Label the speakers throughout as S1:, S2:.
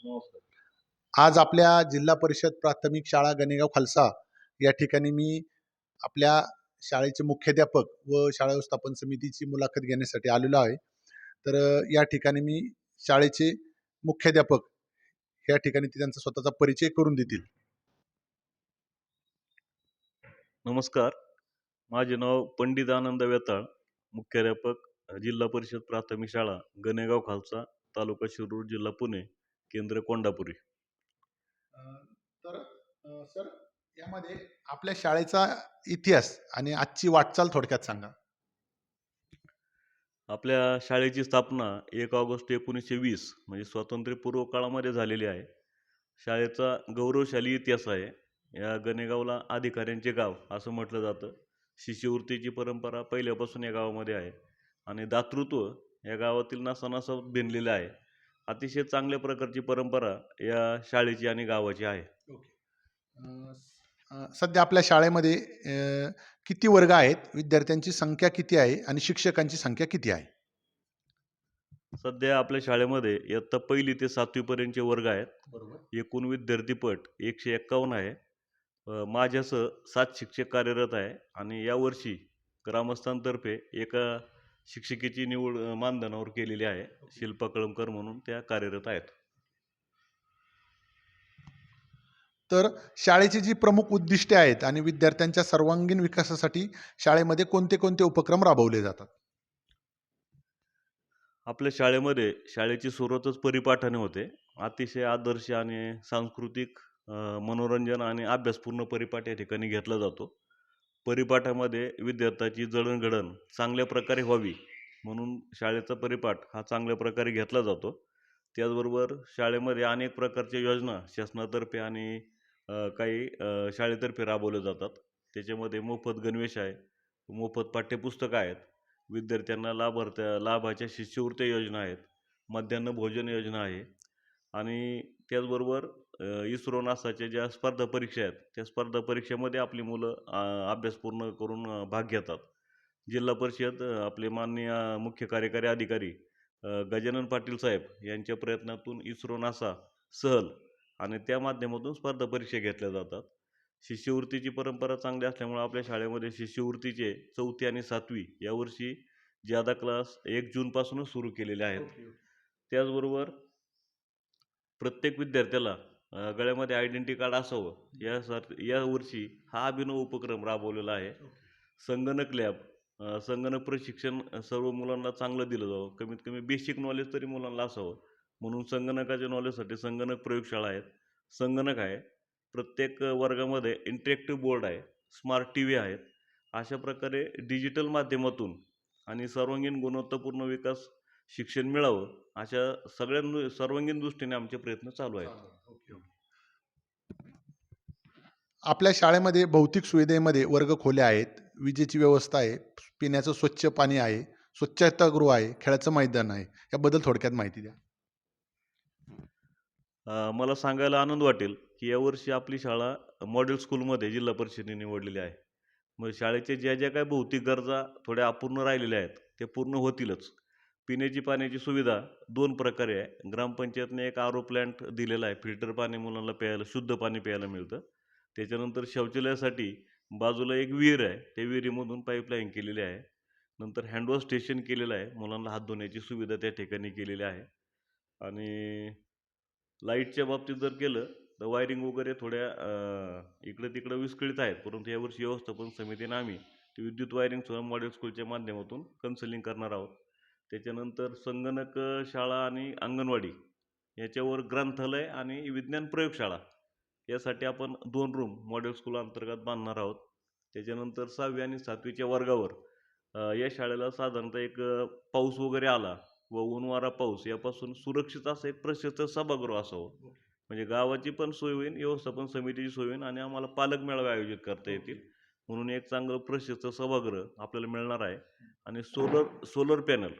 S1: नमस्कार.
S2: आज आपल्या जिल्हा परिषद प्राथमिक शाळा गणेगाव खालसा या ठिकाणी मी आपल्या शाळेचे मुख्याध्यापक व शाळा व्यवस्थापन समितीची मुलाखत घेण्यासाठी आलेलो आहे. तर या ठिकाणी मी शाळेचे मुख्याध्यापक या ठिकाणी ते त्यांचा स्वतःचा परिचय करून देतील.
S1: नमस्कार. माझे नाव पंडित आनंद वेताळ, मुख्याध्यापक जिल्हा परिषद प्राथमिक शाळा गणेगाव खालसा, तालुका शिरूर, जिल्हा पुणे, केंद्र कोंडापुरी.
S2: तर सर, यामध्ये आपल्या शाळेचा इतिहास आणि आजची वाटचाल थोडक्यात सांगा.
S1: आपल्या शाळेची स्थापना 1 ऑगस्ट 1920 म्हणजे स्वातंत्र्यपूर्व काळामध्ये झालेली आहे. शाळेचा गौरवशाली इतिहास आहे. या गणेगावला अधिकाऱ्यांचे गाव असं म्हटलं जातं. शिष्यवृत्तीची परंपरा पहिल्यापासून या गावामध्ये आहे आणि दातृत्व या गावातील नासानासात भिनलेलं आहे. अतिशय चांगल्या प्रकारची परंपरा या शाळेची आणि गावाची आहे.
S2: सध्या आपल्या शाळेमध्ये किती वर्ग आहेत, विद्यार्थ्यांची संख्या किती आहे आणि शिक्षकांची संख्या किती आहे?
S1: सध्या आपल्या शाळेमध्ये इयत्ता 1ली ते 7वी पर्यंतचे वर्ग आहेत.
S2: बरोबर.
S1: एकूण विद्यार्थीपट 151 आहे. माझ्यासह 7 शिक्षक कार्यरत आहे आणि यावर्षी ग्रामस्थांतर्फे एका शिक्षिकेची निवड मानधनावर केलेली आहे. शिल्पा कळमकर म्हणून त्या कार्यरत आहेत.
S2: तर शाळेची जी प्रमुख उद्दिष्टे आहेत आणि विद्यार्थ्यांच्या सर्वांगीण विकासासाठी शाळेमध्ये कोणते कोणते उपक्रम राबवले जातात?
S1: आपल्या शाळेमध्ये शाळेची सुरुवातच परिपाठाने होते. अतिशय आदर्श आणि सांस्कृतिक मनोरंजन आणि अभ्यासपूर्ण परिपाठ या ठिकाणी घेतला जातो. परिपाठामध्ये विद्यार्थ्याची जडणघडण चांगल्या प्रकारे व्हावी म्हणून शाळेचा परिपाठ हा चांगल्या प्रकारे घेतला जातो. त्याचबरोबर शाळेमध्ये अनेक प्रकारच्या योजना शासनातर्फे आणि काही शाळेतर्फे राबवल्या जातात. त्याच्यामध्ये मोफत गणवेश आहे, मोफत पाठ्यपुस्तकं आहेत, विद्यार्थ्यांना लाभाच्या शिष्यवृत्ती योजना आहेत, मध्यान्ह भोजन योजना आहे आणि त्याचबरोबर इस्रो नासाच्या ज्या स्पर्धा परीक्षा आहेत त्या स्पर्धा परीक्षेमध्ये आपली मुलं अभ्यास पूर्ण करून भाग घेतात. जिल्हा परिषद आपले माननीय मुख्य कार्यकारी अधिकारी गजानन पाटील साहेब यांच्या प्रयत्नातून इस्रो नासा सहल आणि त्या माध्यमातून स्पर्धा परीक्षा घेतल्या जातात. शिष्यवृत्तीची परंपरा चांगली असल्यामुळे आपल्या शाळेमध्ये शिष्यवृत्तीचे 4थी आणि 7वी यावर्षी ज्यादा क्लास 1 जूनपासूनच सुरू केलेले आहेत. त्याचबरोबर प्रत्येक विद्यार्थ्याला गळ्यामध्ये आयडेंटिटी कार्ड असावं यावर्षी हा अभिनव उपक्रम राबवलेला आहे. संगणक लॅब, संगणक प्रशिक्षण सर्व मुलांना चांगलं दिलं जावं. कमीत कमी बेसिक नॉलेज तरी मुलांना असावं म्हणून संगणकाच्या नॉलेजसाठी संगणक प्रयोगशाळा आहेत, संगणक आहे. प्रत्येक वर्गामध्ये इंटरॅक्टिव्ह बोर्ड आहे, स्मार्ट TV आहेत. अशा प्रकारे डिजिटल माध्यमातून आणि सर्वांगीण गुणवत्तापूर्ण विकास शिक्षण मिळावं अशा सर्वांगीण दृष्टीने आमचे प्रयत्न चालू आहेत.
S2: Okay, okay. आपल्या शाळेमध्ये भौतिक सुविधेमध्ये वर्ग खोल्या आहेत, विजेची व्यवस्था आहे, पिण्याचं स्वच्छ पाणी आहे, स्वच्छतागृह आहे, खेळाचं मैदान आहे. याबद्दल थोडक्यात माहिती द्या.
S1: मला सांगायला आनंद वाटेल की यावर्षी आपली शाळा मॉडेल स्कूलमध्ये जिल्हा परिषदेने निवडलेली आहे. मग शाळेच्या ज्या ज्या काही भौतिक गरजा थोड्या अपूर्ण राहिलेल्या आहेत ते पूर्ण होतीलच. पिण्याची पाण्याची सुविधा 2 प्रकारे आहे. ग्रामपंचायतने एक RO प्लॅन्ट दिलेला आहे. फिल्टर पाणी मुलांना प्यायला, शुद्ध पाणी प्यायला मिळतं. त्याच्यानंतर शौचालयासाठी बाजूला एक विहीर आहे. त्या विहिरीमधून पाईपलाईन केलेली आहे. नंतर हँडवॉश स्टेशन केलेलं आहे. मुलांना हात धुण्याची सुविधा त्या ठिकाणी केलेली आहे आणि लाईटच्या बाबतीत जर केलं तर वायरिंग वगैरे थोड्या इकडं-तिकडं विस्कळीत आहेत. परंतु यावर्षी व्यवस्थापन समितीने आम्ही ती विद्युत वायरिंग सुद्धा मॉडेल स्कूलच्या माध्यमातून कन्सलिंग करणार आहोत. त्याच्यानंतर संगणक शाळा आणि अंगणवाडी याच्यावर ग्रंथालय आणि विज्ञान प्रयोगशाळा यासाठी आपण 2 रूम मॉडेल स्कूल अंतर्गत बांधणार आहोत. त्याच्यानंतर 6वी आणि 7वीच्या वर्गावर या शाळेला साधारणतः एक पाऊस वगैरे आला व ऊन वारा पाऊस यापासून सुरक्षित असं एक प्रशस्त सभागृह असावं. म्हणजे गावाची पण सोय होईल, व्यवस्थापन समितीची सोय होईल आणि आम्हाला पालक मेळावे आयोजित करता येतील. म्हणून एक चांगलं प्रशस्त सभागृह आपल्याला मिळणार आहे आणि सोलर पॅनल,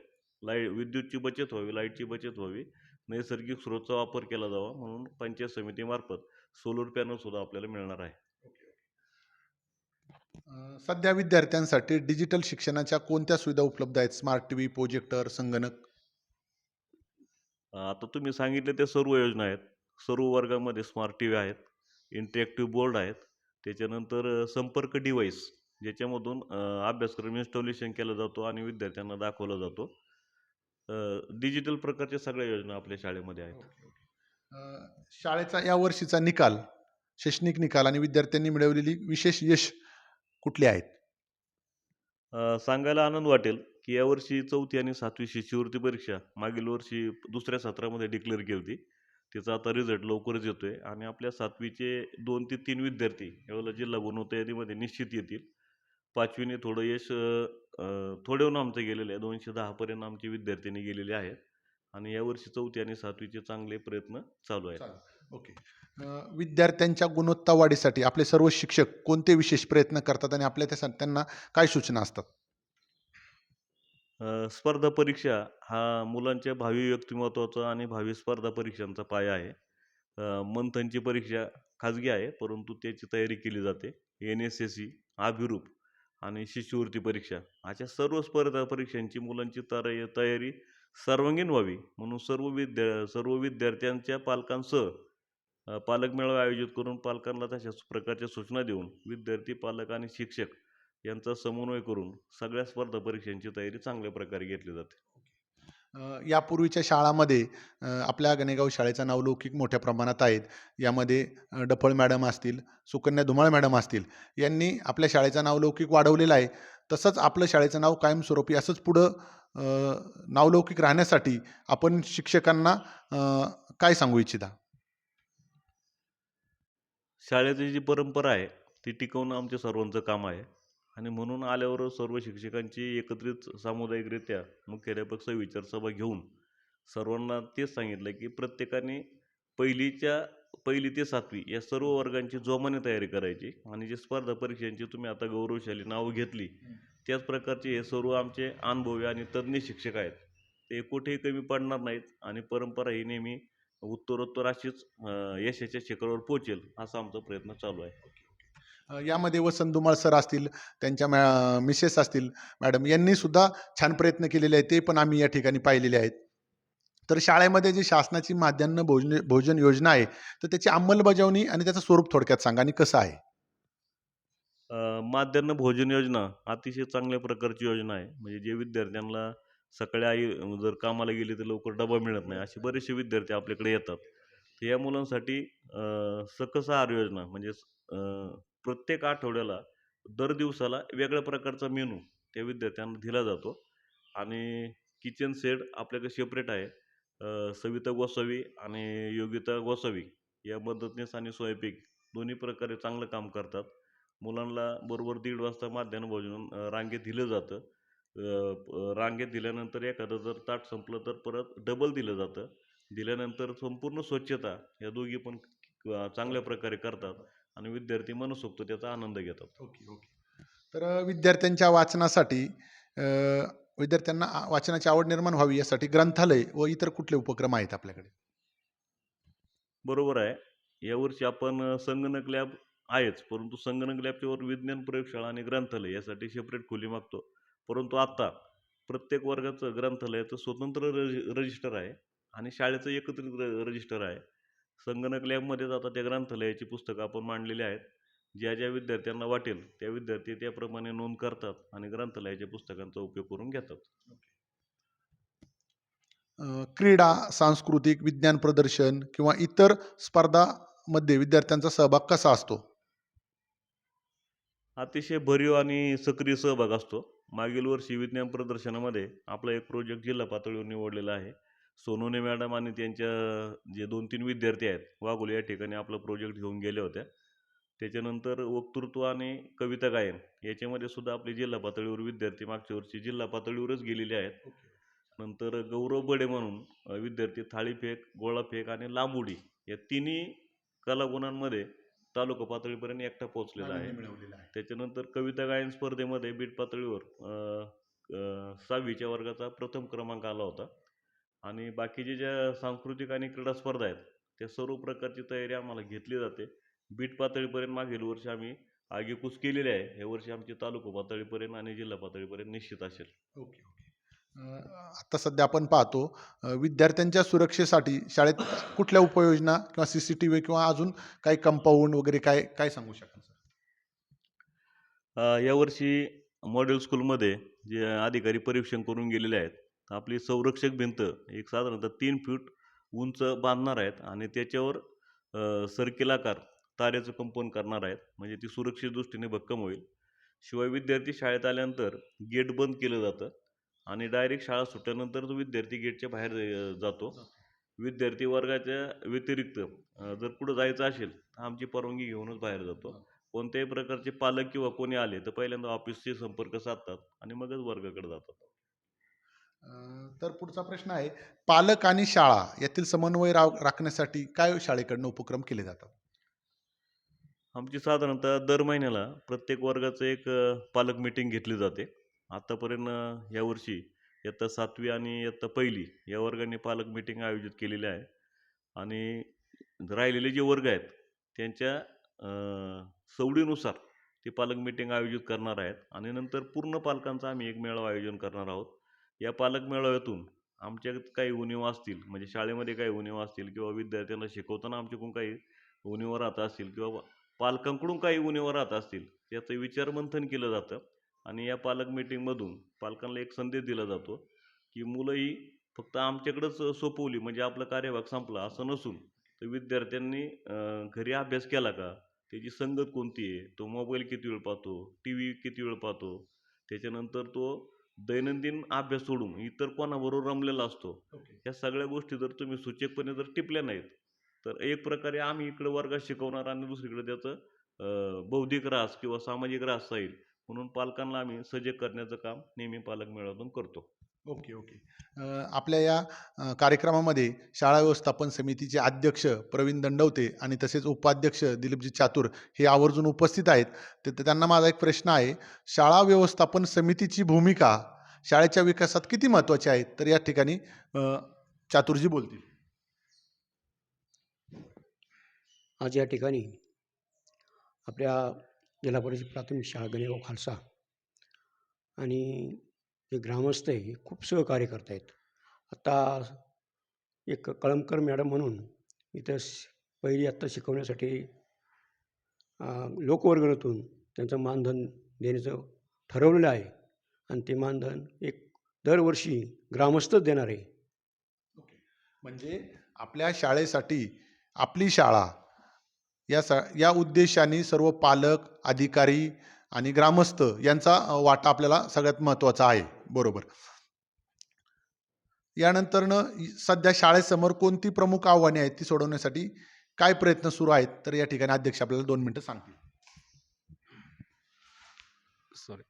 S1: विद्युतची बचत व्हावी, लाईटची बचत व्हावी, नैसर्गिक स्रोतचा वापर केला जावा म्हणून पंचायत समितीमार्फत सोलर पॅनल सुद्धा आपल्याला मिळणार आहे.
S2: सध्या विद्यार्थ्यांसाठी डिजिटल शिक्षणाच्या कोणत्या सुविधा उपलब्ध आहेत? स्मार्ट टीव्ही, प्रोजेक्टर, संगणक?
S1: आता तुम्ही सांगितले ते सर्व योजना आहेत. सर्व वर्गामध्ये स्मार्ट टीव्ही आहेत, इंटरॅक्टिव्ह बोर्ड आहेत. त्याच्यानंतर संपर्क डिव्हाइस ज्याच्यामधून अभ्यासक्रम इन्स्टॉलेशन केला जातो आणि विद्यार्थ्यांना दाखवला जातो. डिजिटल प्रकारच्या सगळ्या योजना आपल्या शाळेमध्ये आहेत.
S2: Okay, okay. शाळेचा या वर्षीचा निकाल, शैक्षणिक निकाल आणि विद्यार्थ्यांनी मिळवलेली विशेष यश कुठली आहेत?
S1: सांगायला आनंद वाटेल, की यावर्षी 4थी आणि 7वी शिष्यवृत्ती परीक्षा मागील वर्षी दुसऱ्या सत्रामध्ये डिक्लेअर केली होती. तिचा आता रिझल्ट लवकरच येतोय आणि आपल्या 7वीचे 2 ते 3 विद्यार्थी यावेळेला जिल्हा गुणवत्ता यादीमध्ये निश्चित येतील. 5वीने थोडं यश थोड्याहून आमचं गेलेलं आहे. 210 पर्यंत आमचे विद्यार्थिनी गेलेले आहेत आणि यावर्षी 4थी आणि 7वीचे चांगले प्रयत्न चालू आहेत.
S2: चालेल. ओके. विद्यार्थ्यांच्या गुणवत्ता वाढीसाठी आपले सर्व शिक्षक कोणते विशेष प्रयत्न करतात आणि आपल्या त्यांना काय सूचना असतात?
S1: स्पर्धा परीक्षा हा मुलांच्या भावी व्यक्तिमत्त्वाचा आणि भावी स्पर्धा परीक्षांचा पाया आहे. मंथनची परीक्षा खाजगी आहे, परंतु त्याची तयारी केली जाते. NSSE, अभिरूप आणि शिष्यवृत्ती परीक्षा अशा सर्व स्पर्धा परीक्षांची मुलांची तयारी सर्वांगीण व्हावी म्हणून सर्व विद्यार्थ्यांच्या पालकांसह पालक मेळावे आयोजित करून पालकांना तशा प्रकारच्या सूचना देऊन विद्यार्थी, पालक आणि शिक्षक यांचा समन्वय करून सगळ्या स्पर्धा परीक्षांची तयारी चांगल्या प्रकारे घेतली जाते.
S2: यापूर्वीच्या शाळामध्ये आपल्या गणेगाव शाळेचा नावलौकिक मोठ्या प्रमाणात आहेत. यामध्ये डफळ मॅडम असतील, सुकन्या धुमाळ मॅडम असतील, यांनी आपल्या शाळेचा नावलौकिक वाढवलेला आहे. तसंच आपलं शाळेचं नाव कायमस्वरूपी असंच पुढं अ, नावलौकिक राहण्यासाठी आपण शिक्षकांना काय सांगू इच्छिता?
S1: शाळेची जी परंपरा आहे, ती टिकवणं आमच्या सर्वांचं काम आहे आणि म्हणून आल्यावर सर्व शिक्षकांची एकत्रित सामुदायिकरित्या मुख्याध्यापक सविचार सभा घेऊन सर्वांना तेच सांगितलं, की प्रत्येकाने पहिलीच्या 1ली ते 7वी या सर्व वर्गांची जोमाने तयारी करायची आणि जी स्पर्धा परीक्षांची तुम्ही आता गौरवशाली नावं घेतली, त्याच प्रकारचे हे सर्व आमचे अनुभवी आणि तज्ञ शिक्षक आहेत. ते कुठेही कमी पडणार नाहीत आणि परंपरा ही नेहमी उत्तरोत्तर अशीच यशाच्या शिखरावर पोहोचेल, असा आमचा प्रयत्न चालू आहे.
S2: यामध्ये वसंत धुमाळ सर असतील, त्यांच्या मिसेस असतील मॅडम यांनी सुद्धा छान प्रयत्न केलेले आहेत. ते पण आम्ही या ठिकाणी पाहिलेले आहेत. तर शाळेमध्ये जी शासनाची माध्यान्ह भोजन योजना आहे, तर त्याची अंमलबजावणी आणि त्याचं स्वरूप थोडक्यात सांगा आणि कसं आहे?
S1: माध्यान्ह भोजन योजना अतिशय चांगल्या प्रकारची योजना आहे. म्हणजे जे विद्यार्थ्यांना सकाळी आई जर कामाला गेली तर लवकर डबा मिळत नाही, असे बरेचसे विद्यार्थी आपल्याकडे येतात. तर या मुलांसाठी सकस आहार योजना म्हणजे प्रत्येक आठवड्याला दर दिवसाला वेगळ्या प्रकारचा मेनू त्या विद्यार्थ्यांना दिला जातो आणि किचन सेट आपल्याकडे सेपरेट आहे. सविता गोसावी आणि योगिता गोसावी या मदतनीस आणि स्वयंपाक दोन्ही प्रकारे चांगलं काम करतात. मुलांना बरोबर 1:30 वाजता माध्यान्ह भोजन रांगेत दिलं जातं. रांगेत दिल्यानंतर एखादं जर ताट संपलं तर परत डबल दिलं जातं. दिल्यानंतर संपूर्ण स्वच्छता या दोघी पण चांगल्या प्रकारे करतात आणि विद्यार्थी मनसोक्त त्याचा आनंद घेतात.
S2: Okay, okay. तर विद्यार्थ्यांच्या वाचनासाठी अ, विद्यार्थ्यांना वाचनाची आवड निर्माण व्हावी यासाठी ग्रंथालय व इतर कुठले उपक्रम आहेत आपल्याकडे?
S1: बरोबर आहे. यावर्षी आपण संगणक लॅब आहेच, परंतु संगणक लॅबच्यावर विज्ञान प्रयोगशाळा आणि ग्रंथालय यासाठी सेपरेट खोली मागतो. परंतु आता प्रत्येक वर्गाचं ग्रंथालयाचं स्वतंत्र रजिस्टर आहे आणि शाळेचं एकत्रित रजिस्टर आहे. संगणक लॅबमध्येच आता त्या ग्रंथालयाची पुस्तकं आपण मांडलेली आहेत. ज्या विद्यार्थ्यांना वाटेल त्या विद्यार्थी त्याप्रमाणे नोंद करतात आणि ग्रंथालयाच्या पुस्तकांचा उपयोग करून घेतात.
S2: क्रीडा, सांस्कृतिक, विज्ञान प्रदर्शन किंवा इतर स्पर्धामध्ये विद्यार्थ्यांचा सहभाग कसा असतो?
S1: अतिशय भरीव आणि सक्रिय सहभाग असतो. मागील वर्षी विज्ञान प्रदर्शनामध्ये आपला एक प्रोजेक्ट जिल्हा पातळीवर निवडलेला आहे. सोनवणे मॅडम आणि त्यांच्या जे 2-3 विद्यार्थी आहेत, वाघोली या ठिकाणी आपला प्रोजेक्ट घेऊन गेल्या होत्या. त्याच्यानंतर वक्तृत्व आणि कविता गायन याच्यामध्ये सुद्धा आपले जिल्हा पातळीवर विद्यार्थी मागच्या वर्षी जिल्हा पातळीवरच गेलेले आहेत. नंतर गौरव बडे म्हणून विद्यार्थी थाळीफेक, गोळाफेक आणि लांब उडी या तिन्ही कलागुणांमध्ये तालुका पातळीपर्यंत एकटा पोहोचलेला आहे.
S2: मिळवलेला आहे.
S1: त्याच्यानंतर कविता गायन स्पर्धेमध्ये बीट पातळीवर 6वीच्या वर्गाचा प्रथम क्रमांक आला होता आणि बाकीच्या ज्या सांस्कृतिक आणि क्रीडा स्पर्धा आहेत, त्या सर्व प्रकारची तयारी आम्हाला घेतली जाते. बीट पातळीपर्यंत मागील वर्षी आम्ही आगेकूच केलेली आहे. यावर्षी आमची तालुका पातळीपर्यंत आणि जिल्हा पातळीपर्यंत निश्चित असेल.
S2: Okay, okay. आता सध्या आपण पाहतो विद्यार्थ्यांच्या सुरक्षेसाठी शाळेत कुठल्या उपाययोजना किंवा सीसीटीव्ही किंवा अजून काही कंपाऊंड वगैरे काय काय सांगू शकाल सर?
S1: यावर्षी मॉडेल स्कूलमध्ये जे अधिकारी परीक्षण करून गेलेले आहेत, तर आपली संरक्षक भिंत एक साधारणतः 3 फूट उंच बांधणार आहेत आणि त्याच्यावर सर्किल आकार तारेचं कंपाऊंड करणार आहेत. म्हणजे ती सुरक्षित दृष्टीने भक्कम होईल. शिवाय विद्यार्थी शाळेत आल्यानंतर गेट बंद केलं जातं आणि डायरेक्ट शाळा सुटल्यानंतर तो विद्यार्थी गेटच्या बाहेर जातो. विद्यार्थी वर्गाच्या व्यतिरिक्त जर कुठं जायचं असेल, तर आमची परवानगी घेऊनच बाहेर जातो. कोणत्याही प्रकारचे पालक किंवा कोणी आले, तर पहिल्यांदा ऑफिसशी संपर्क साधतात आणि मगच वर्गाकडे जातात.
S2: तर पुढचा प्रश्न आहे, पालक आणि शाळा यातील समन्वय राखण्यासाठी काय शाळेकडून उपक्रम केले जातात?
S1: आमची साधारणतः दर महिन्याला प्रत्येक वर्गाचं एक पालक मीटिंग घेतली जाते. आत्तापर्यंत यावर्षी इयत्ता 7वी आणि इयत्ता 1ली या वर्गाने पालक मीटिंग आयोजित केलेली आहे आणि राहिलेले जे वर्ग आहेत त्यांच्या सवडीनुसार ते पालक मीटिंग आयोजित करणार आहेत आणि नंतर पूर्ण पालकांचा आम्ही एक मेळावा आयोजन करणार आहोत. या पालक मेळाव्यातून आमच्यात काही उणिवा असतील, म्हणजे शाळेमध्ये काही उणिवा असतील किंवा विद्यार्थ्यांना शिकवताना आमच्याकडून काही उणिवा राहत असतील किंवा पालकांकडून काही उणिवा राहत असतील, याचं विचारमंथन केलं जातं आणि या पालक मीटिंगमधून पालकांना एक संदेश दिला जातो, की मुलं ही फक्त आमच्याकडेच सोपवली म्हणजे आपला कार्यभाग संपला असं नसून, तर विद्यार्थ्यांनी घरी अभ्यास केला का? त्याची संगत कोणती आहे? तो मोबाईल किती वेळ पाहतो? टीव्ही किती वेळ पाहतो? त्याच्यानंतर तो दैनंदिन अभ्यास सोडून इतर कोणाबरोबर रमलेला असतो.
S2: ओके.
S1: ह्या सगळ्या गोष्टी जर तुम्ही सूचकपणे जर टिपल्या नाहीत, तर एक प्रकारे आम्ही इकडे वर्गात शिकवणार आणि दुसरीकडे त्याचं बौद्धिक ऱ्हास किंवा सामाजिक ऱ्हास होईल. म्हणून पालकांना आम्ही सजग करण्याचं काम नेहमी पालक मेळाव्यातून करतो.
S2: Okay, okay. आपल्या या कार्यक्रमामध्ये शाळा व्यवस्थापन समितीचे अध्यक्ष प्रवीण दंडवते आणि तसेच उपाध्यक्ष दिलीपजी चातुर हे आवर्जून उपस्थित आहेत. तर त्यांना माझा एक प्रश्न आहे, शाळा व्यवस्थापन समितीची भूमिका शाळेच्या विकासात किती महत्त्वाची आहे? तर या ठिकाणी चातुरजी बोलतील.
S3: आज या ठिकाणी आपल्या जिल्हा परिषद प्राथमिक शाळा गणेगाव खालसा आणि जे ग्रामस्थ आहे हे खूप सहकार्य करत आहेत. आता एक कळमकर मॅडम म्हणून इथं पहिली आत्ता शिकवण्यासाठी लोकवर्गणीतून त्यांचं मानधन देण्याचं ठरवलेलं आहे आणि ते मानधन एक दरवर्षी ग्रामस्थच देणार आहे.
S2: म्हणजे आपल्या शाळेसाठी आपली शाळा या उद्देशाने सर्व पालक, अधिकारी आणि ग्रामस्थ यांचा वाटा आपल्याला सगळ्यात महत्त्वाचा आहे. बरोबर. यानंतरनं सध्या शाळेसमोर कोणती प्रमुख आव्हाने आहेत ती सोडवण्यासाठी काय प्रयत्न सुरू आहेत? तर या ठिकाणी अध्यक्ष आपल्याला 2 मिनिटं सांगतील.
S4: सॉरी.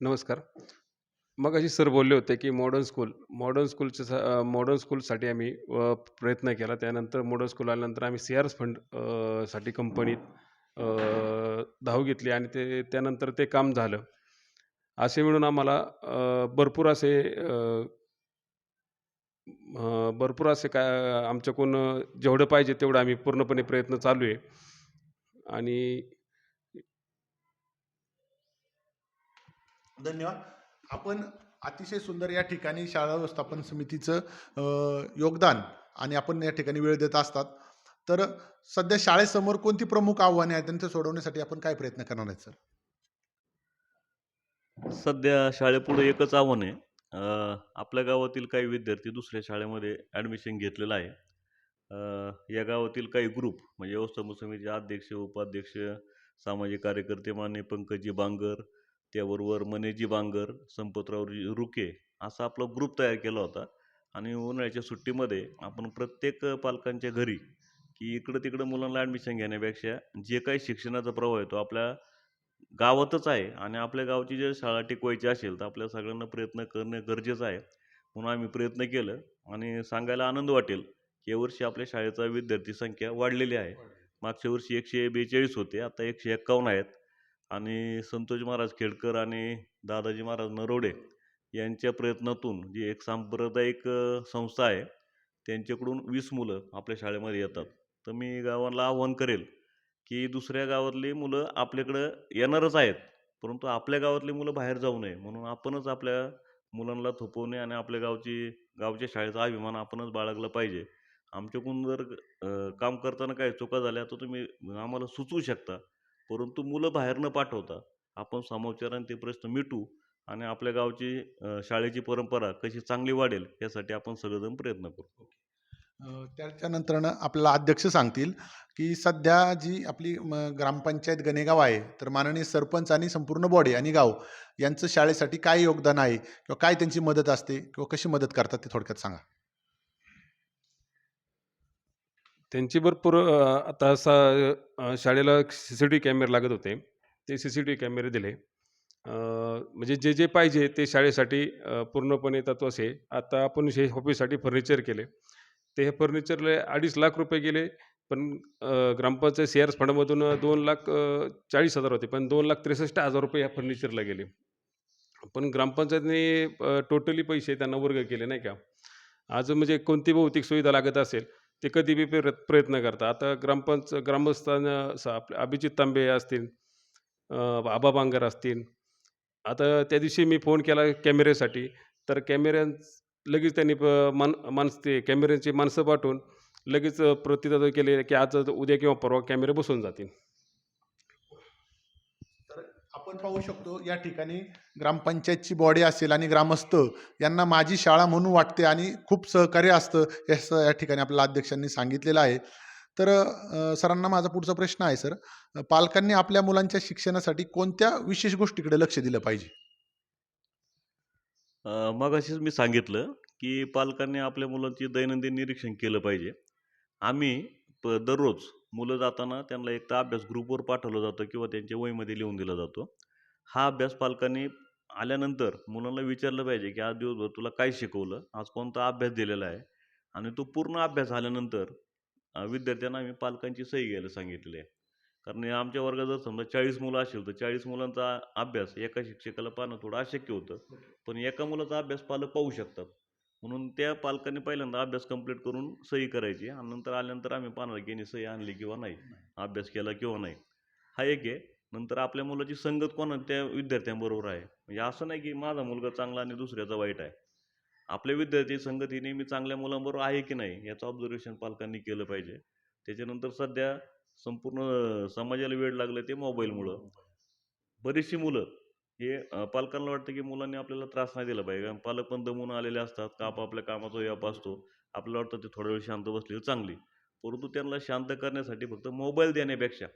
S4: नमस्कार. मगाशी सर बोलले होते, की मॉडर्न स्कूलसाठी आम्ही प्रयत्न केला. त्यानंतर मॉडर्न स्कूल आल्यानंतर आम्ही सीआरएस फंड साठी कंपनीत धाव घेतली आणि त्यानंतर ते काम झालं. असे मिळून आम्हाला भरपूर असे काय आमच्याकडून जेवढं पाहिजे तेवढं आम्ही पूर्णपणे प्रयत्न चालू आहे आणि
S2: धन्यवाद. आपण अतिशय सुंदर या ठिकाणी शाळा व्यवस्थापन समितीचं योगदान आणि आपण या ठिकाणी वेळ देत असतात. तर सध्या शाळेसमोर कोणती प्रमुख आव्हाने आहेत आणि ते सोडवण्यासाठी आपण काय प्रयत्न करणार आहेत सर?
S1: सध्या शाळेपुढे एकच आव्हान आहे. आपल्या गावातील काही विद्यार्थी दुसऱ्या शाळेमध्ये ॲडमिशन घेतलेलं आहे. या गावातील काही ग्रुप म्हणजे व्यवस्थापन समितीचे अध्यक्ष, उपाध्यक्ष, सामाजिक कार्यकर्ते माननीय पंकजी बांगर, त्याबरोबर मनेजी बांगर, संपतरावजी रुके असा आपला ग्रुप तयार केला होता आणि उन्हाळ्याच्या सुट्टीमध्ये आपण प्रत्येक पालकांच्या घरी, की इकडं-तिकडं मुलांना ॲडमिशन घेण्यापेक्षा जे काही शिक्षणाचा प्रवाह आहे तो आपल्या गावातच आहे आणि आपल्या गावची जर शाळा टिकवायची असेल, तर आपल्या सगळ्यांना प्रयत्न करणं गरजेचं आहे. म्हणून आम्ही प्रयत्न केलं आणि सांगायला आनंद वाटेल, की यावर्षी आपल्या शाळेचा विद्यार्थी संख्या वाढलेली आहे. मागच्या वर्षी 142 होते, आता 151 आहेत आणि संतोष महाराज खेडकर आणि दादाजी महाराज नरोडे यांच्या प्रयत्नातून जी एक सांप्रदायिक संस्था आहे, त्यांच्याकडून 20 मुलं आपल्या शाळेमध्ये येतात. तर मी गावाला आवाहन करेल, की दुसऱ्या गावातली मुलं आपल्याकडं येणारच आहेत, परंतु आपल्या गावातली मुलं बाहेर जाऊ नये म्हणून आपणच आपल्या मुलांना थोपवणे आणि आपल्या गावच्या शाळेचा अभिमान आपणच बाळगला पाहिजे. आमच्याकडून जर काम करताना काही चुका झाल्या तर तुम्ही आम्हाला सुचवू शकता. परंतु मुलं बाहेर न पाठवता आपण सामोपचाराने ते प्रश्न मिटवू आणि आपल्या गावची शाळेची परंपरा कशी चांगली वाढेल यासाठी आपण सगळेजण प्रयत्न करू.
S2: त्याच्यानंतरनं आपल्याला अध्यक्ष सांगतील, की सध्या जी आपली ग्रामपंचायत गणेगाव आहे, तर माननीय सरपंच आणि संपूर्ण बॉडी आणि गाव यांचं शाळेसाठी काय योगदान आहे किंवा काय त्यांची मदत असते किंवा कशी मदत करतात ते थोडक्यात सांगा?
S4: त्यांची भरपूर आता शाळेला CCTV कॅमेरे लागत होते. ते CCTV कॅमेरे दिले. म्हणजे जे पाहिजे ते शाळेसाठी पूर्णपणे तत्त्वास आहे. आता आपण हे ऑफिससाठी फर्निचर केले. ते हे फर्निचरला ₹2.5 लाख गेले. पण ग्रामपंचायत CRS फंडामधून 2,40,000 होते. पण ₹2,63,000 ह्या फर्निचरला गेले. पण ग्रामपंचायतीने टोटली पैसे त्यांना वर्ग केले नाही का. आज म्हणजे कोणती भौतिक सुविधा लागत असेल, ते कधी बी प्रयत्न करतात. आता ग्रामस्थांना आपले अभिजित तांबे असतील, आबा बांगर असतील. आता त्या दिवशी मी फोन केला कॅमेऱ्यासाठी, तर लगेच त्यांनी ते कॅमेऱ्यांची माणसं पाठवून लगेच प्रतिसाद केले, की आज उद्या किंवा परवा कॅमेरे बसवून जातील.
S2: तर आपण पाहू शकतो या ठिकाणी ग्रामपंचायतची बॉडी असेल आणि ग्रामस्थ यांना माझी शाळा म्हणून वाटते आणि खूप सहकार्य असतं असं या ठिकाणी आपल्याला अध्यक्षांनी सांगितलेलं आहे. तर सरांना माझा पुढचा प्रश्न आहे सर, पालकांनी आपल्या मुलांच्या शिक्षणासाठी कोणत्या विशेष गोष्टीकडे लक्ष दिलं पाहिजे?
S1: मगाशीच मी सांगितलं, की पालकांनी आपल्या मुलांची दैनंदिन निरीक्षण केलं पाहिजे. आम्ही दररोज मुलं जाताना त्यांना एकतर अभ्यास ग्रुपवर पाठवलं जातं किंवा त्यांच्या वहीमध्ये लिहून दिला जातो. हा अभ्यास पालकांनी आल्यानंतर मुलांना विचारलं पाहिजे, की आज दिवसभर तुला काय शिकवलं? आज कोणता अभ्यास दिलेला आहे? आणि तो पूर्ण अभ्यास झाल्यानंतर विद्यार्थ्यांना आम्ही पालकांची सही घ्यायला सांगितलेली आहे. कारण हे आमच्या वर्गात जर समजा 40 मुलं असतील, तर 40 मुलांचा अभ्यास एका शिक्षकाला पाहणं थोडं अशक्य होतं. पण एका मुलाचा अभ्यास पालक पाहू शकतात. म्हणून त्या पालकांनी पहिल्यांदा अभ्यास कंप्लीट करून सही करायची आणि नंतर आल्यानंतर आम्ही पाहणार की यांनी सही आणली किंवा नाही, अभ्यास केला किंवा नाही. हा एक आहे. नंतर आपल्या मुलाची संगत त्या विद्यार्थ्यांबरोबर आहे. म्हणजे असं नाही की माझा मुलगा चांगला आणि दुसऱ्याचा वाईट आहे. आपले विद्यार्थी संगत ही नेहमी चांगल्या मुलांबरोबर आहे की नाही याचं ऑब्झर्वेशन पालकांनी केलं पाहिजे. त्याच्यानंतर सध्या संपूर्ण समाजाला वेड लागलं ते मोबाईलमुळं. बरीचशी मुलं हे पालकांना वाटतं की मुलांनी आपल्याला त्रास नाही दिला पाहिजे. कारण पालक पण दमून आलेले असतात. का आपापल्या कामाचा व्याप असतो. आपल्याला वाटतं ते थोडा वेळ शांत बसलेली चांगली. परंतु त्यांना शांत करण्यासाठी फक्त मोबाईल देण्यापेक्षा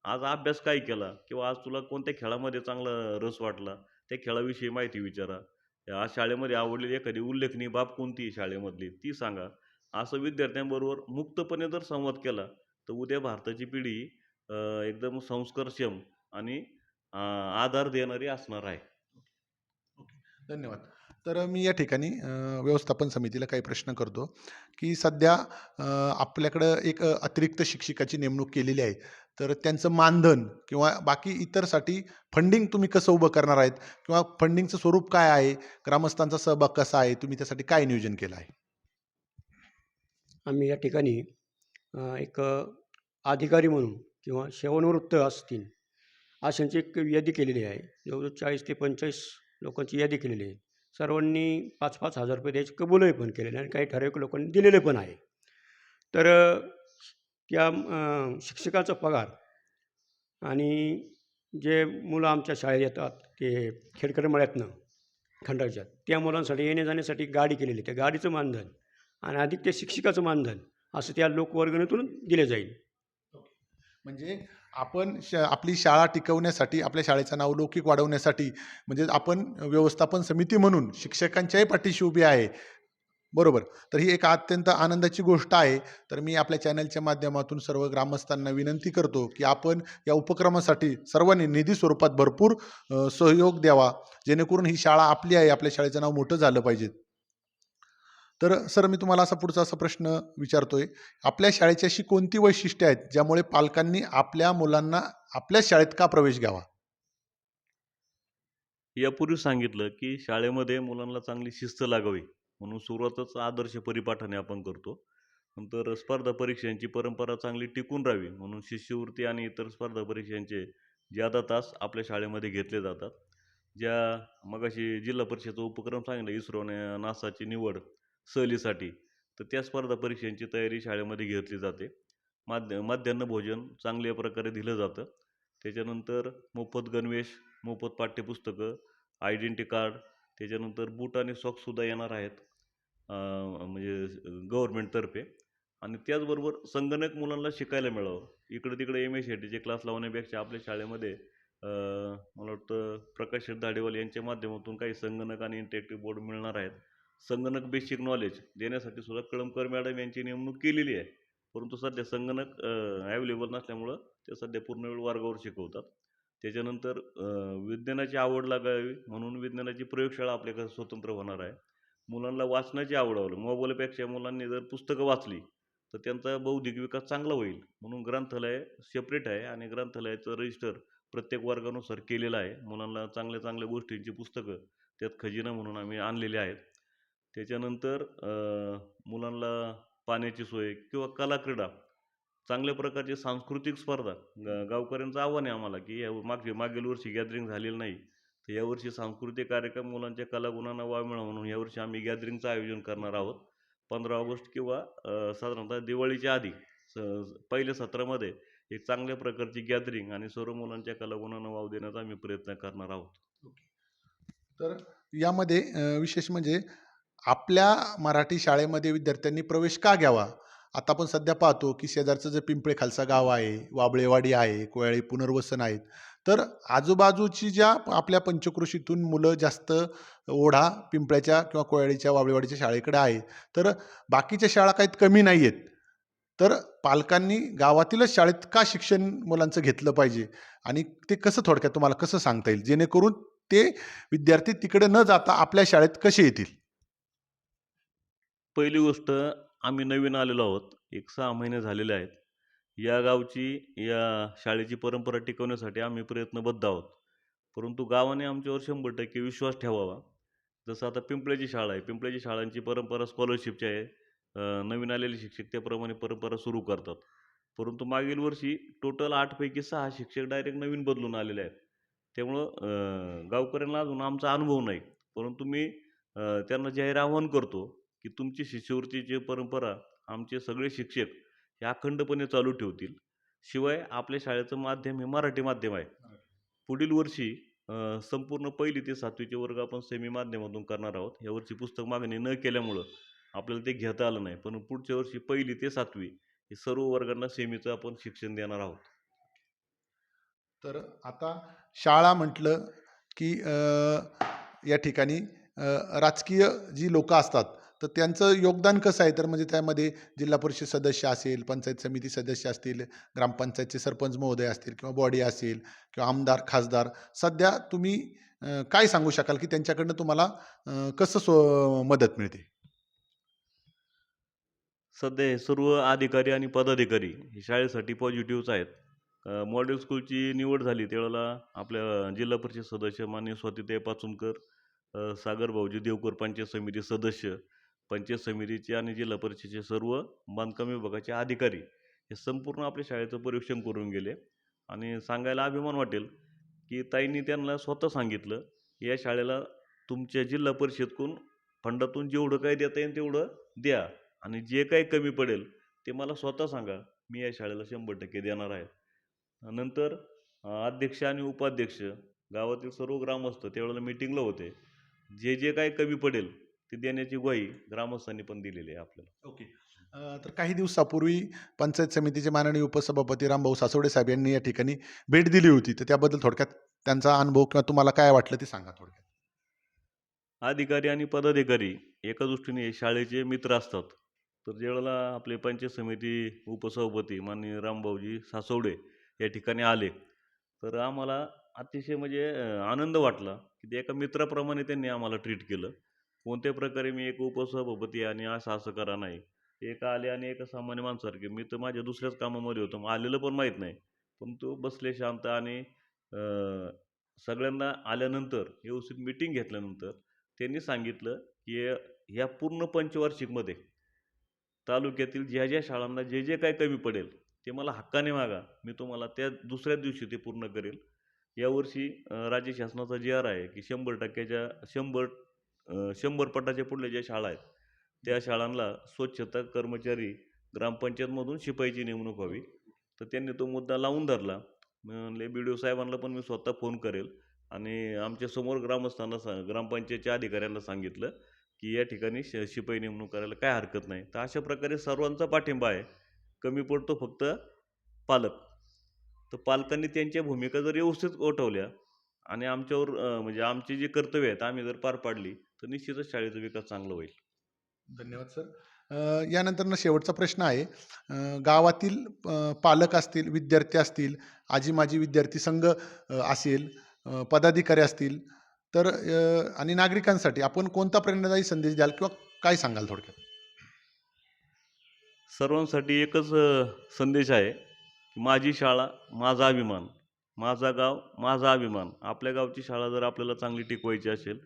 S1: आज अभ्यास काय केला? किंवा आज तुला कोणत्या खेळामध्ये चांगला रस वाटला? त्या खेळाविषयी माहिती विचारा. आज शाळेमध्ये आवडलेली एखादी उल्लेखनीय बाब कोणती आहे शाळेमधली ती सांगा. असं विद्यार्थ्यांबरोबर मुक्तपणे जर संवाद केला, तर उद्या भारताची पिढी अ, एकदम संस्कारक्षम आणि आधार देणारी असणार आहे.
S2: ओके. धन्यवाद. तर मी या ठिकाणी व्यवस्थापन समितीला काही प्रश्न करतो, की सध्या अ, आपल्याकडं एक अतिरिक्त शिक्षकाची नेमणूक केलेली आहे. तर त्यांचं मानधन किंवा बाकी इतरसाठी फंडिंग तुम्ही कसं उभं करणार आहेत? किंवा फंडिंगचं स्वरूप काय आहे? ग्रामस्थांचा सहभाग कसा आहे? तुम्ही त्यासाठी काय नियोजन केलं आहे?
S3: आम्ही या ठिकाणी एक अधिकारी म्हणून किंवा सेवानिवृत्त असतील अशांची एक यादी केलेली आहे. जवळजवळ 40 ते 45 लोकांची यादी केलेली आहे. सर्वांनी ₹5,000 द्यायचे कबूलही पण केलेले आहे आणि काही ठराविक लोकांनी दिलेले पण आहे. तर त्या शिक्षकाचा पगार आणि जे मुलं आमच्या शाळेत येतात ते खेडकर मळ्यातनं खंडाळच्या, त्या मुलांसाठी येण्या-जाण्यासाठी गाडी केलेली आहे. त्या गाडीचं मानधन आणि अधिक त्या शिक्षकाचं मानधन असं त्या लोकवर्गणीतून दिले जाईल.
S2: म्हणजे आपण आपली शाळा टिकवण्यासाठी, आपल्या शाळेचा नावलौकिक वाढवण्यासाठी म्हणजे आपण व्यवस्थापन समिती म्हणून शिक्षकांच्याही पाठीशी उभी आहे. बरोबर. तर ही एक अत्यंत आनंदाची गोष्ट आहे. तर मी आपल्या चॅनलच्या माध्यमातून सर्व ग्रामस्थांना विनंती करतो, की आपण या उपक्रमासाठी सर्वांनी निधी स्वरूपात भरपूर सहयोग द्यावा. जेणेकरून ही शाळा आपली आहे, आपल्या शाळेचं नाव मोठं झालं पाहिजे. तर सर मी तुम्हाला पुढचा प्रश्न विचारतोय. आपल्या शाळेची अशी कोणती वैशिष्ट्ये आहेत, ज्यामुळे पालकांनी आपल्या मुलांना आपल्या शाळेत का प्रवेश घ्यावा?
S1: यापूर्वी सांगितलं, की शाळेमध्ये मुलांना चांगली शिस्त लागावी म्हणून सुरुवातच आदर्श परिपाठाने आपण करतो. नंतर स्पर्धा परीक्षांची परंपरा चांगली टिकून राहावी म्हणून शिष्यवृत्ती आणि इतर स्पर्धा परीक्षांचे ज्यादा तास आपल्या शाळेमध्ये घेतले जातात. ज्या मगाशी जिल्हा परिषदेचा उपक्रम सांगितला इस्रोने नासाची निवड सहलीसाठी, तर त्या स्पर्धा परीक्षांची तयारी शाळेमध्ये घेतली जाते. माध्यान्ह भोजन चांगल्या प्रकारे दिलं जातं. त्याच्यानंतर मोफत गणवेश, मोफत पाठ्यपुस्तकं, आयडेंटिटी कार्ड, त्याच्यानंतर बूट आणि सॉक्ससुद्धा येणार आहेत म्हणजे गव्हर्नमेंटतर्फे. आणि त्याचबरोबर संगणक मुलांना शिकायला मिळावं. इकडे-तिकडे एम-एस-सी-आय-टीचे क्लास लावण्यापेक्षा आपल्या शाळेमध्ये मला वाटतं प्रकाश दाढेवाले यांच्या माध्यमातून काही संगणक आणि इंटरॅक्टिव्ह बोर्ड मिळणार आहेत. संगणक बेसिक नॉलेज देण्यासाठी सुद्धा कळमकर मॅडम यांची नेमणूक केलेली आहे. परंतु सध्या संगणक अवेलेबल नसल्यामुळं ते सध्या पूर्णवेळ वर्गावर शिकवतात. त्याच्यानंतर विज्ञानाची आवड लागावी म्हणून विज्ञानाची प्रयोगशाळा आपल्याकडे स्वतंत्र होणार आहे. मुलांना वाचनाची आवड हवी. मोबाईलपेक्षा मुलांनी जर पुस्तकं वाचली, तर त्यांचा बौद्धिक विकास चांगला होईल. म्हणून ग्रंथालय सेपरेट आहे आणि ग्रंथालयाचं रजिस्टर प्रत्येक वर्गानुसार केलेलं आहे. मुलांना चांगल्या चांगल्या गोष्टींची पुस्तकं त्यात खजिना म्हणून आम्ही आणलेली आहेत. त्याच्यानंतर मुलांना पाण्याची सोय किंवा कला क्रीडा, चांगल्या प्रकारची सांस्कृतिक स्पर्धा गावकऱ्यांचं आव्हान आहे आम्हाला, की मागील वर्षी गॅदरिंग झालेलं नाही. तर यावर्षी सांस्कृतिक कार्यक्रम मुलांच्या कलागुणांना वाव मिळावा म्हणून यावर्षी आम्ही गॅदरिंगचं आयोजन करणार आहोत. 15 ऑगस्ट किंवा साधारणतः दिवाळीच्या आधी पहिल्या सत्रामध्ये एक चांगल्या प्रकारची गॅदरिंग आणि सर्व मुलांच्या कलागुणांना वाव देण्याचा आम्ही प्रयत्न करणार आहोत.
S2: तर यामध्ये विशेष म्हणजे आपल्या मराठी शाळेमध्ये विद्यार्थ्यांनी प्रवेश का घ्यावा? आता आपण सध्या पाहतो, की शेजारचं जे पिंपळे खालसा गाव आहे, वाबळेवाडी आहे, कोयाळी पुनर्वसन आहेत. तर आजूबाजूची ज्या आपल्या पंचक्रोशीतून मुलं जास्त ओढा पिंपळ्याच्या किंवा कोयाळीच्या, वाबळेवाडीच्या शाळेकडे आहे. तर बाकीच्या शाळा काही कमी नाही आहेत. तर पालकांनी गावातीलच शाळेत का शिक्षण मुलांचं घेतलं पाहिजे? आणि ते कसं थोडक्यात तुम्हाला कसं सांगता येईल? जेणेकरून ते विद्यार्थी तिकडे न जाता आपल्या शाळेत कसे येतील?
S1: पहिली गोष्ट, आम्ही नवीन आलेलो आहोत. एक 6 महिने झालेले आहेत. या गावची, या शाळेची परंपरा टिकवण्यासाठी आम्ही प्रयत्नबद्ध आहोत. परंतु गावाने आमच्यावर 100% विश्वास ठेवावा. जसं आता पिंपळ्याची शाळा आहे. पिंपळ्याची शाळांची परंपरा स्कॉलरशिपची आहे. नवीन आलेले शिक्षक त्याप्रमाणे परंपरा सुरू करतात. परंतु मागील वर्षी टोटल 8 पैकी 6 शिक्षक डायरेक्ट नवीन बदलून आलेले आहेत. त्यामुळं गावकऱ्यांना अजून आमचा अनुभव नाही. परंतु मी त्यांना जाहीर आवाहन करतो, की तुमची शिष्यवृत्तीची परंपरा आमचे सगळे शिक्षक हे अखंडपणे चालू ठेवतील. शिवाय आपल्या शाळेचं माध्यम हे मराठी माध्यम आहे. पुढील वर्षी संपूर्ण 1ली ते 7वी चे वर्ग आपण सेमी माध्यमातून करणार आहोत. यावर्षी पुस्तक मागणी न केल्यामुळं आपल्याला ते घेता आलं नाही. पण पुढच्या वर्षी 1ली ते 7वी हे सर्व वर्गांना सेमीचं आपण शिक्षण देणार आहोत.
S2: तर आता शाळा म्हटलं, की या ठिकाणी राजकीय जी लोकं असतात, तर त्यांचं योगदान कसं आहे? तर म्हणजे त्यामध्ये जिल्हा परिषद सदस्य असेल, पंचायत समिती सदस्य असतील, ग्रामपंचायतचे सरपंच महोदय असतील किंवा बॉडी असेल किंवा आमदार, खासदार. सध्या तुम्ही काय सांगू शकाल, की त्यांच्याकडनं तुम्हाला कसं मदत मिळते?
S1: सध्या हे सर्व अधिकारी आणि पदाधिकारी हे शाळेसाठी पॉझिटिव्हच आहेत. मॉडेल स्कूलची निवड झाली त्यावेळेला आपल्या जिल्हा परिषद सदस्य माननीय स्वातीताई पाचुमकर, सागर भाऊजी देवकर पंचायत समिती सदस्य, पंचायत समितीचे आणि जिल्हा परिषदेचे सर्व बांधकाम विभागाचे अधिकारी हे संपूर्ण आपल्या शाळेचं परीक्षण करून गेले. आणि सांगायला अभिमान वाटेल, की ताईंनी त्यांना स्वतः सांगितलं, या शाळेला तुमच्या जिल्हा परिषदकडून फंडातून जेवढं काही देता येईल तेवढं द्या. आणि जे काही कमी पडेल ते मला स्वतः सांगा. मी या शाळेला 100% देणार आहे. नंतर अध्यक्ष आणि उपाध्यक्ष, गावातील सर्व ग्रामस्थ त्यावेळेला मीटिंगला होते. जे जे काही कमी पडेल ते देण्याची ग्वाही ग्रामस्थांनी पण दिलेली आहे आपल्याला.
S2: ओके. तर काही दिवसापूर्वी पंचायत समितीचे माननीय उपसभापती रामभाऊ सासवडे साहेब यांनी या ठिकाणी भेट दिली होती. तर त्याबद्दल थोडक्यात त्यांचा अनुभव किंवा तुम्हाला काय वाटलं ते सांगा थोडक्यात?
S1: अधिकारी आणि पदाधिकारी एका दृष्टीने शाळेचे मित्र असतात. तर ज्यावेळेला आपले पंचायत समिती उपसभापती माननीय रामभाऊजी सासवडे या ठिकाणी आले, तर आम्हाला अतिशय म्हणजे आनंद वाटला, की ते एका मित्राप्रमाणे त्यांनी आम्हाला ट्रीट केलं. कोणत्या प्रकारे मी एक उपसभापती आणि असं करा नाही. एक आले आणि एका सामान्य माणसासारखे. मी तर माझ्या दुसऱ्याच कामामध्ये होतो. आलेलं पण माहीत नाही. परंतु बसले शांत आणि सगळ्यांना आल्यानंतर व्यवस्थित मीटिंग घेतल्यानंतर त्यांनी सांगितलं, की ह्या पूर्ण पंचवार्षिकमध्ये तालुक्यातील ज्या शाळांना जे काही कमी पडेल, ते मला हक्काने मागा. मी तुम्हाला त्या दुसऱ्याच दिवशी ते पूर्ण करेल. यावर्षी राज्य शासनाचा जी-आर आहे की 100%च्या 100 पटाच्या पुढल्या ज्या शाळा आहेत, त्या शाळांना स्वच्छता कर्मचारी ग्रामपंचायतमधून शिपाईची नेमणूक व्हावी. तर त्यांनी तो मुद्दा लावून धरला. मी म्हणले बी.डी.ओ साहेबांना पण मी स्वतः फोन करेल आणि आमच्यासमोर ग्रामस्थांना ग्रामपंचायतच्या अधिकाऱ्यांना सांगितलं की या ठिकाणी शिपाई नेमणूक करायला काय हरकत नाही. तर अशा प्रकारे सर्वांचा पाठिंबा आहे. कमी पडतो फक्त पालक. तर पालकांनी त्यांच्या भूमिका जर व्यवस्थित ओढवल्या आणि आमच्यावर म्हणजे आमची जी कर्तव्य आहेत आम्ही जर पार पाडली, तर निश्चितच शाळेचा विकास चांगला होईल.
S2: धन्यवाद सर. यानंतरनं शेवटचा प्रश्न आहे. गावातील पालक असतील, विद्यार्थी असतील, आजी-माजी विद्यार्थी संघ असेल, पदाधिकारी असतील, तर आणि नागरिकांसाठी आपण कोणता प्रेरणादायी संदेश द्याल किंवा काय सांगाल थोडक्यात?
S1: सर्वांसाठी एकच संदेश आहे की माझी शाळा माझा अभिमान, माझा गाव माझा अभिमान. आपल्या गावची शाळा जर आपल्याला चांगली टिकवायची असेल,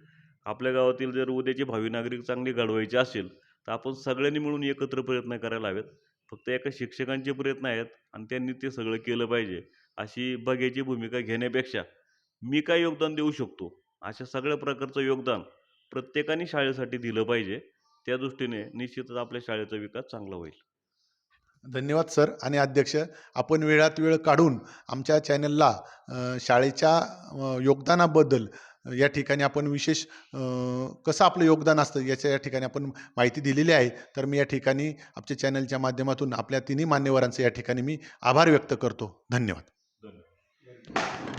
S1: आपल्या गावातील जर उद्याचे भावी नागरिक चांगले घडवायचे असेल, तर आपण सगळ्यांनी मिळून एकत्र प्रयत्न करायला हवेत. फक्त एका शिक्षकांचे प्रयत्न आहेत आणि त्यांनी ते सगळं केलं पाहिजे, अशी बघ्याची भूमिका घेण्यापेक्षा मी काय योगदान देऊ शकतो, अशा सगळ्या प्रकारचं योगदान प्रत्येकाने शाळेसाठी दिलं पाहिजे. त्या दृष्टीने निश्चितच आपल्या शाळेचा विकास चांगला होईल.
S2: धन्यवाद सर आणि अध्यक्ष. आपण वेळात वेळ काढून आमच्या चॅनलला शाळेच्या योगदानाबद्दल या ठिकाणी आपण विशेष कसं आपलं योगदान असतं याच्या या ठिकाणी आपण माहिती दिलेली आहे. तर मी या ठिकाणी आमच्या चॅनलच्या माध्यमातून आपल्या तिन्ही मान्यवरांचे या ठिकाणी मी आभार व्यक्त करतो. धन्यवाद.
S1: धन्यवाद.